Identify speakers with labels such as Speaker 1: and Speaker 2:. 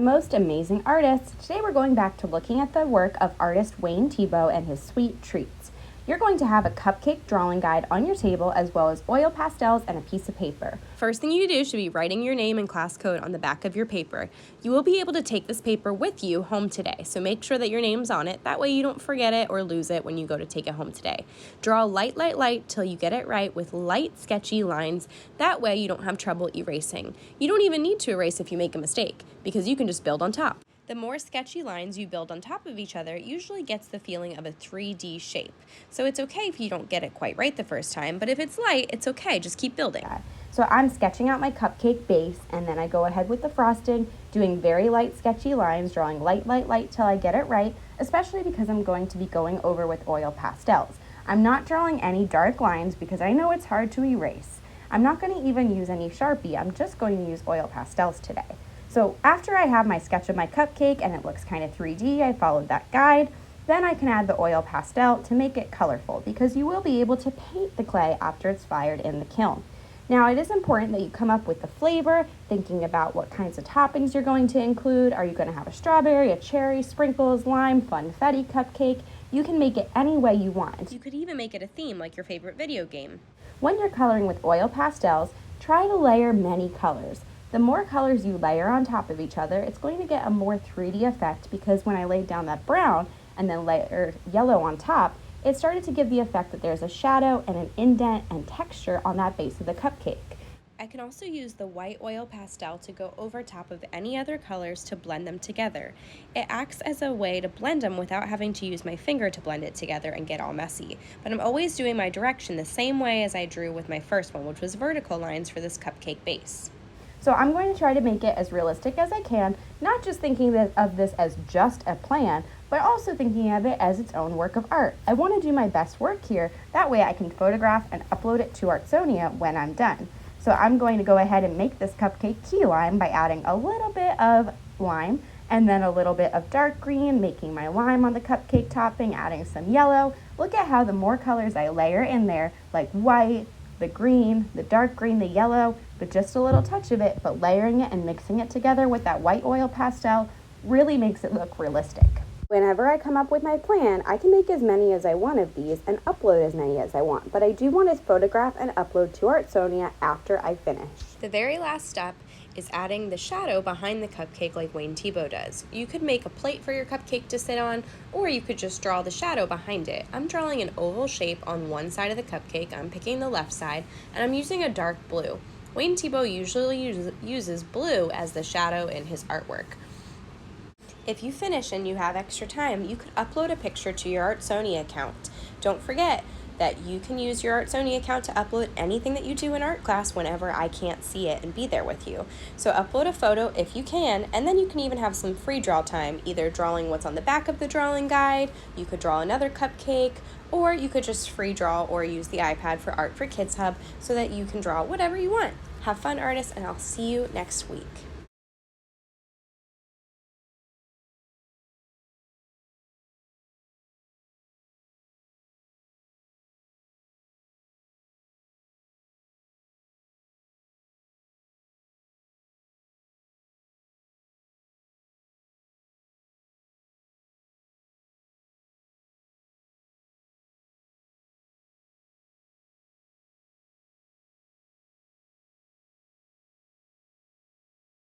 Speaker 1: Most amazing artists. Today we're going back to looking at the work of artist Wayne Thiebaud and his sweet treats. You're going to have a cupcake drawing guide on your table as well as oil pastels and a piece of paper.
Speaker 2: First thing you do should be writing your name and class code on the back of your paper. You will be able to take this paper with you home today, so make sure that your name's on it. That way you don't forget it or lose it when you go to take it home today. Draw light till you get it right with light, sketchy lines. That way you don't have trouble erasing. You don't even need to erase if you make a mistake, because you can just build on top. The more sketchy lines you build on top of each other usually gets the feeling of a 3D shape. So it's okay if you don't get it quite right the first time, but if it's light, it's okay, just keep building.
Speaker 1: So I'm sketching out my cupcake base, and then I go ahead with the frosting, doing very light sketchy lines, drawing light till I get it right, especially because I'm going to be going over with oil pastels. I'm not drawing any dark lines because I know it's hard to erase. I'm not going to even use any Sharpie, I'm just going to use oil pastels today. So after I have my sketch of my cupcake and it looks kind of 3D, I followed that guide, then I can add the oil pastel to make it colorful because you will be able to paint the clay after it's fired in the kiln. Now it is important that you come up with the flavor, thinking about what kinds of toppings you're going to include. Are you going to have a strawberry, a cherry, sprinkles, lime, funfetti cupcake? You can make it any way you want.
Speaker 2: You could even make it a theme like your favorite video game.
Speaker 1: When you're coloring with oil pastels, try to layer many colors. The more colors you layer on top of each other, it's going to get a more 3D effect because when I laid down that brown and then layered yellow on top, it started to give the effect that there's a shadow and an indent and texture on that base of the cupcake.
Speaker 2: I can also use the white oil pastel to go over top of any other colors to blend them together. It acts as a way to blend them without having to use my finger to blend it together and get all messy. But I'm always doing my direction the same way as I drew with my first one, which was vertical lines for this cupcake base.
Speaker 1: So I'm going to try to make it as realistic as I can, not just thinking of this as just a plan, but also thinking of it as its own work of art. I want to do my best work here, that way I can photograph and upload it to Artsonia when I'm done. So I'm going to go ahead and make this cupcake key lime by adding a little bit of lime and then a little bit of dark green, making my lime on the cupcake topping, adding some yellow. Look at how the more colors I layer in there, like white, the green, the dark green, the yellow, but just a little touch of it, but layering it and mixing it together with that white oil pastel really makes it look realistic. Whenever I come up with my plan, I can make as many as I want of these and upload as many as I want, but I do want to photograph and upload to Artsonia after I finish.
Speaker 2: The very last step is adding the shadow behind the cupcake like Wayne Thiebaud does. You could make a plate for your cupcake to sit on, or you could just draw the shadow behind it. I'm drawing an oval shape on one side of the cupcake, I'm picking the left side, and I'm using a dark blue. Wayne Thiebaud usually uses blue as the shadow in his artwork. If you finish and you have extra time, you could upload a picture to your Artsonia account. Don't forget that you can use your Artsonia account to upload anything that you do in art class whenever I can't see it and be there with you. So upload a photo if you can, and then you can even have some free draw time, either drawing what's on the back of the drawing guide, you could draw another cupcake, or you could just free draw or use the iPad for Art for Kids Hub so that you can draw whatever you want. Have fun, artists, and I'll see you next week.